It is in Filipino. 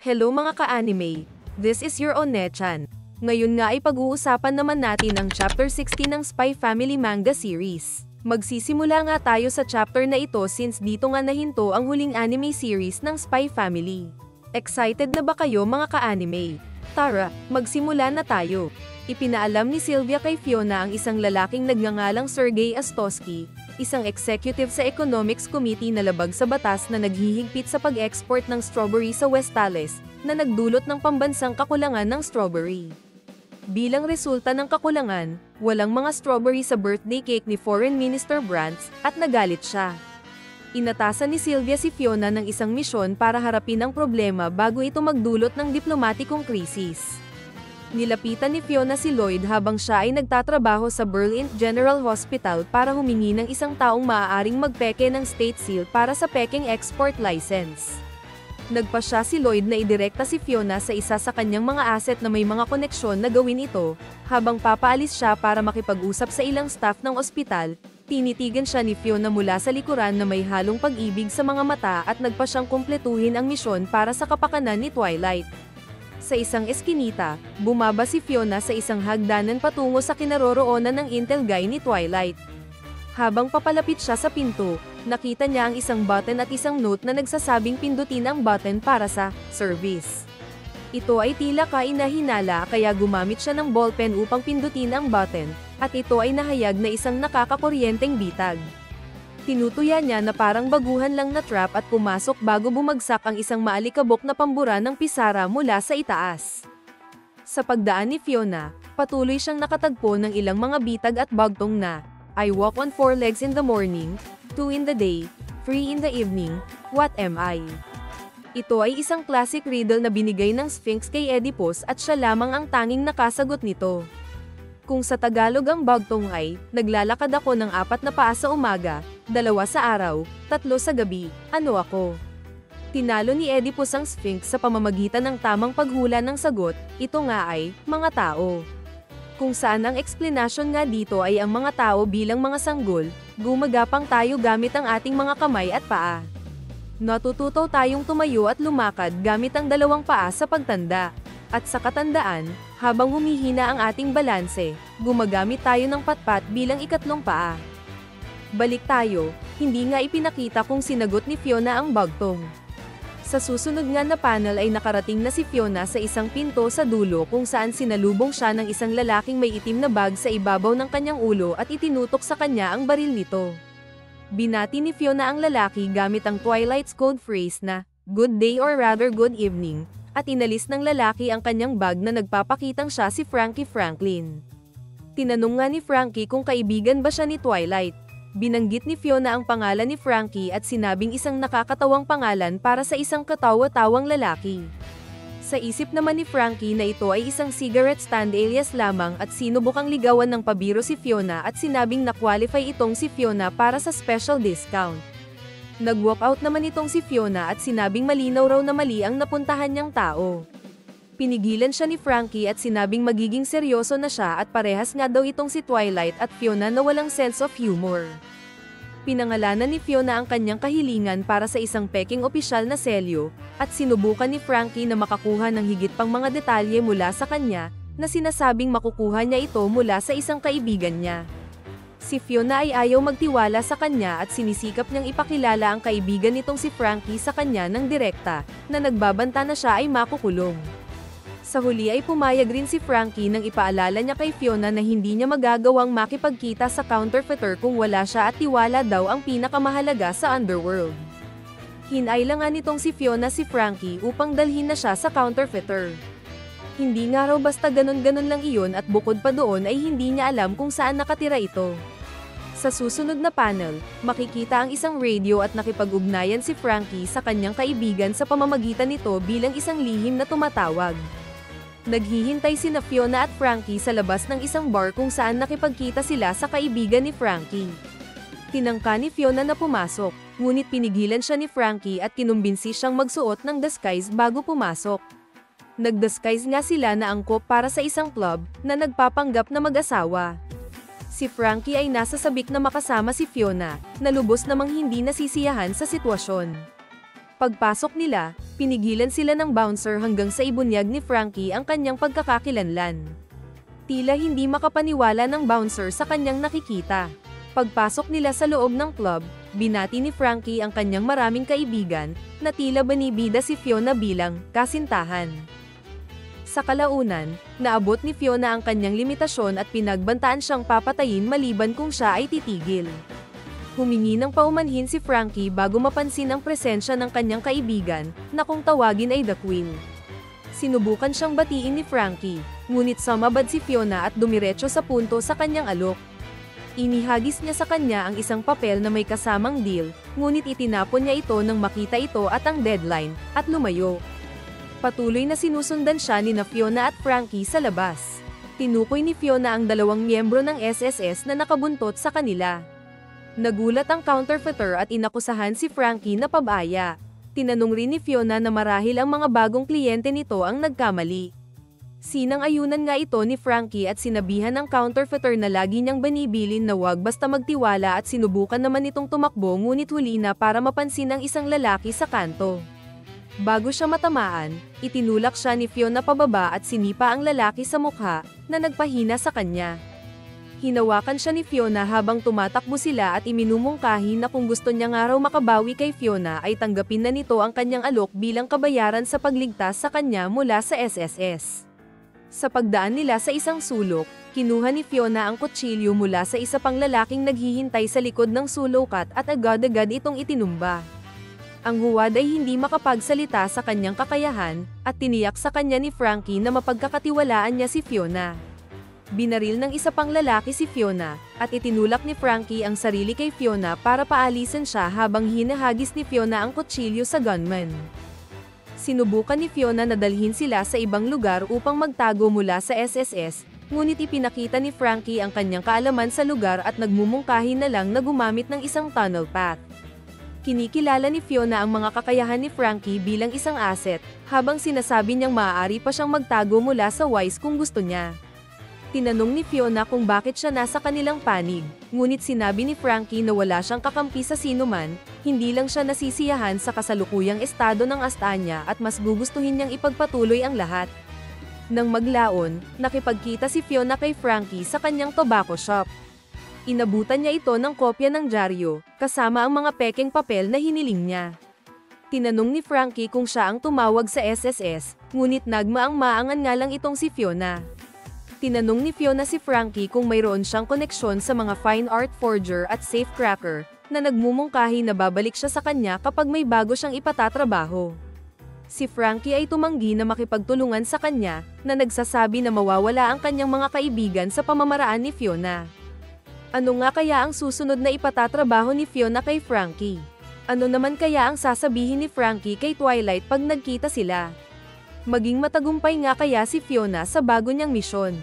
Hello mga ka-anime! This is your One-chan. Ngayon nga ay pag-uusapan naman natin ang Chapter 16 ng Spy Family manga series. Magsisimula nga tayo sa chapter na ito since dito nga nahinto ang huling anime series ng Spy Family. Excited na ba kayo mga ka-anime? Tara, magsimula na tayo. Ipinaalam ni Sylvia kay Fiona ang isang lalaking nagngangalang Sergey Astosky, isang executive sa Economics Committee na labag sa batas na naghihigpit sa pag-export ng strawberry sa Westales, na nagdulot ng pambansang kakulangan ng strawberry. Bilang resulta ng kakulangan, walang mga strawberry sa birthday cake ni Foreign Minister Brands, at nagalit siya. Inatasan ni Sylvia si Fiona ng isang misyon para harapin ang problema bago ito magdulot ng diplomatikong krisis. Nilapitan ni Fiona si Lloyd habang siya ay nagtatrabaho sa Berlin General Hospital para humingi ng isang taong maaaring magpeke ng state seal para sa peking export license. Nagpasya si Lloyd na idirekta si Fiona sa isa sa kanyang mga asset na may mga koneksyon na gawin ito, habang papaalis siya para makipag-usap sa ilang staff ng ospital. Tinitigan siya ni Fiona mula sa likuran na may halong pag-ibig sa mga mata at nagpa siyang kumpletuhin ang misyon para sa kapakanan ni Twilight. Sa isang eskinita, bumaba si Fiona sa isang hagdanan patungo sa kinaroroonan ng Intel guy ni Twilight. Habang papalapit siya sa pinto, nakita niya ang isang button at isang note na nagsasabing pindutin ang button para sa service. Ito ay tila kainahinala kaya gumamit siya ng ballpen upang pindutin ang button, at ito ay nahayag na isang nakakakuryenteng bitag. Tinutuya niya na parang baguhan lang na trap at pumasok bago bumagsak ang isang maalikabok na pambura ng pisara mula sa itaas. Sa pagdaan ni Fiona, patuloy siyang nakatagpo ng ilang mga bitag at bagtong na, I walk on 4 legs in the morning, 2 in the day, 3 in the evening, what am I? Ito ay isang classic riddle na binigay ng Sphinx kay Oedipus at siya lamang ang tanging nakasagot nito. Kung sa Tagalog ang bagtong ay, naglalakad ako ng 4 na paa sa umaga, 2 sa araw, 3 sa gabi, ano ako? Tinalo ni Oedipus ang Sphinx sa pamamagitan ng tamang paghula ng sagot, ito nga ay, mga tao. Kung saan ang eksplanasyon nga dito ay ang mga tao bilang mga sanggol, gumagapang tayo gamit ang ating mga kamay at paa. Natututo tayong tumayo at lumakad gamit ang 2 paa sa pagtanda. At sa katandaan, habang humihina ang ating balanse, gumagamit tayo ng patpat bilang 3 paa. Balik tayo, hindi nga ipinakita kung sinagot ni Fiona ang bagtong. Sa susunod nga na panel ay nakarating na si Fiona sa isang pinto sa dulo kung saan sinalubong siya ng isang lalaking may itim na bag sa ibabaw ng kanyang ulo at itinutok sa kanya ang baril nito. Binati ni Fiona ang lalaki gamit ang Twilight's code phrase na, good day or rather good evening, at inalis ng lalaki ang kanyang bag na nagpapakitang siya si Frankie Franklin. Tinanong nga ni Frankie kung kaibigan ba siya ni Twilight. Binanggit ni Fiona ang pangalan ni Frankie at sinabing isang nakakatawang pangalan para sa isang katawa-tawang lalaki. Sa isip naman ni Frankie na ito ay isang cigarette stand alias lamang at sinubukang ligawan ng pabiro si Fiona at sinabing na-qualify itong si Fiona para sa special discount. Nag-walkout naman itong si Fiona at sinabing malinaw raw na mali ang napuntahan niyang tao. Pinigilan siya ni Frankie at sinabing magiging seryoso na siya at parehas nga daw itong si Twilight at Fiona na walang sense of humor. Pinangalanan ni Fiona ang kanyang kahilingan para sa isang peking opisyal na selyo, at sinubukan ni Frankie na makakuha ng higit pang mga detalye mula sa kanya, na sinasabing makukuha niya ito mula sa isang kaibigan niya. Si Fiona ay ayaw magtiwala sa kanya at sinisikap niyang ipakilala ang kaibigan nitong si Frankie sa kanya ng direkta, na nagbabanta na siya ay makukulong. Sa huli ay pumayag rin si Frankie nang ipaalala niya kay Fiona na hindi niya magagawang makipagkita sa counterfeiter kung wala siya at tiwala daw ang pinakamahalaga sa underworld. Hinailangan nitong si Fiona si Frankie upang dalhin na siya sa counterfeiter. Hindi nga raw basta ganon-ganon lang iyon at bukod pa doon ay hindi niya alam kung saan nakatira ito. Sa susunod na panel, makikita ang isang radio at nakipag-ugnayan si Frankie sa kanyang kaibigan sa pamamagitan nito bilang isang lihim na tumatawag. Naghihintay sina Fiona at Frankie sa labas ng isang bar kung saan nakipagkita sila sa kaibigan ni Frankie. Tinangka ni Fiona na pumasok, ngunit pinigilan siya ni Frankie at kinumbinsi siyang magsuot ng disguise bago pumasok. Nag-disguise nga sila na angkop para sa isang club na nagpapanggap na mag-asawa. Si Frankie ay nasa sabik na makasama si Fiona, na lubos namang hindi nasisiyahan sa sitwasyon. Pagpasok nila, pinigilan sila ng bouncer hanggang sa ibunyag ni Frankie ang kanyang pagkakakilanlan. Tila hindi makapaniwala ng bouncer sa kanyang nakikita. Pagpasok nila sa loob ng club, binati ni Frankie ang kanyang maraming kaibigan, na tila banibida si Fiona bilang kasintahan. Sa kalaunan, naabot ni Fiona ang kanyang limitasyon at pinagbantaan siyang papatayin maliban kung siya ay titigil. Humingi ng paumanhin si Frankie bago mapansin ang presensya ng kanyang kaibigan, na kung tawagin ay The Queen. Sinubukan siyang batiin ni Frankie, ngunit sumabad si Fiona at dumiretso sa punto sa kanyang alok. Inihagis niya sa kanya ang isang papel na may kasamang deal, ngunit itinapon niya ito nang makita ito at ang deadline, at lumayo. Patuloy na sinusundan siya ni Fiona at Frankie sa labas. Tinukoy ni Fiona ang dalawang miyembro ng SSS na nakabuntot sa kanila. Nagulat ang counterfeiter at inakusahan si Frankie na pabaya. Tinanong rin ni Fiona na marahil ang mga bagong kliyente nito ang nagkamali. Sinang-ayunan nga ito ni Frankie at sinabihan ng counterfeiter na lagi niyang banibilin na wag basta magtiwala at sinubukan naman itong tumakbo ngunit huli na para mapansin ang isang lalaki sa kanto. Bago siya matamaan, itinulak siya ni Fiona pababa at sinipa ang lalaki sa mukha, na nagpahina sa kanya. Hinawakan siya ni Fiona habang tumatakbo sila at iminumungkahi na kung gusto niya nga raw makabawi kay Fiona ay tanggapin na nito ang kanyang alok bilang kabayaran sa pagligtas sa kanya mula sa SSS. Sa pagdaan nila sa isang sulok, kinuha ni Fiona ang kutsilyo mula sa isa pang lalaking naghihintay sa likod ng sulukat at agad-agad itong itinumba. Ang huwad ay hindi makapagsalita sa kanyang kakayahan, at tiniyak sa kanya ni Frankie na mapagkakatiwalaan niya si Fiona. Binaril ng isa pang lalaki si Fiona, at itinulak ni Frankie ang sarili kay Fiona para paalisin siya habang hinahagis ni Fiona ang kutsilyo sa gunman. Sinubukan ni Fiona na dalhin sila sa ibang lugar upang magtago mula sa SSS, ngunit ipinakita ni Frankie ang kanyang kaalaman sa lugar at nagmumungkahi na lang na gumamit ng isang tunnel path. Kinikilala ni Fiona ang mga kakayahan ni Frankie bilang isang asset, habang sinasabi niyang maaari pa siyang magtago mula sa Wise kung gusto niya. Tinanong ni Fiona kung bakit siya nasa kanilang panig, ngunit sinabi ni Frankie na wala siyang kakampi sa sinuman, hindi lang siya nasisiyahan sa kasalukuyang estado ng asta niya at mas gugustuhin niyang ipagpatuloy ang lahat. Nang maglaon, nakipagkita si Fiona kay Frankie sa kanyang tobacco shop. Inabutan niya ito ng kopya ng dyaryo, kasama ang mga pekeng papel na hiniling niya. Tinanong ni Frankie kung siya ang tumawag sa SSS, ngunit nagmaang-maangan nga lang itong si Fiona. Tinanong ni Fiona si Frankie kung mayroon siyang koneksyon sa mga fine art forger at safecracker, na nagmumungkahi na babalik siya sa kanya kapag may bago siyang ipatatrabaho. Si Frankie ay tumanggi na makipagtulungan sa kanya, na nagsasabi na mawawala ang kanyang mga kaibigan sa pamamaraan ni Fiona. Ano nga kaya ang susunod na ipatatrabaho ni Fiona kay Frankie? Ano naman kaya ang sasabihin ni Frankie kay Twilight pag nagkita sila? Maging matagumpay nga kaya si Fiona sa bago niyang misyon?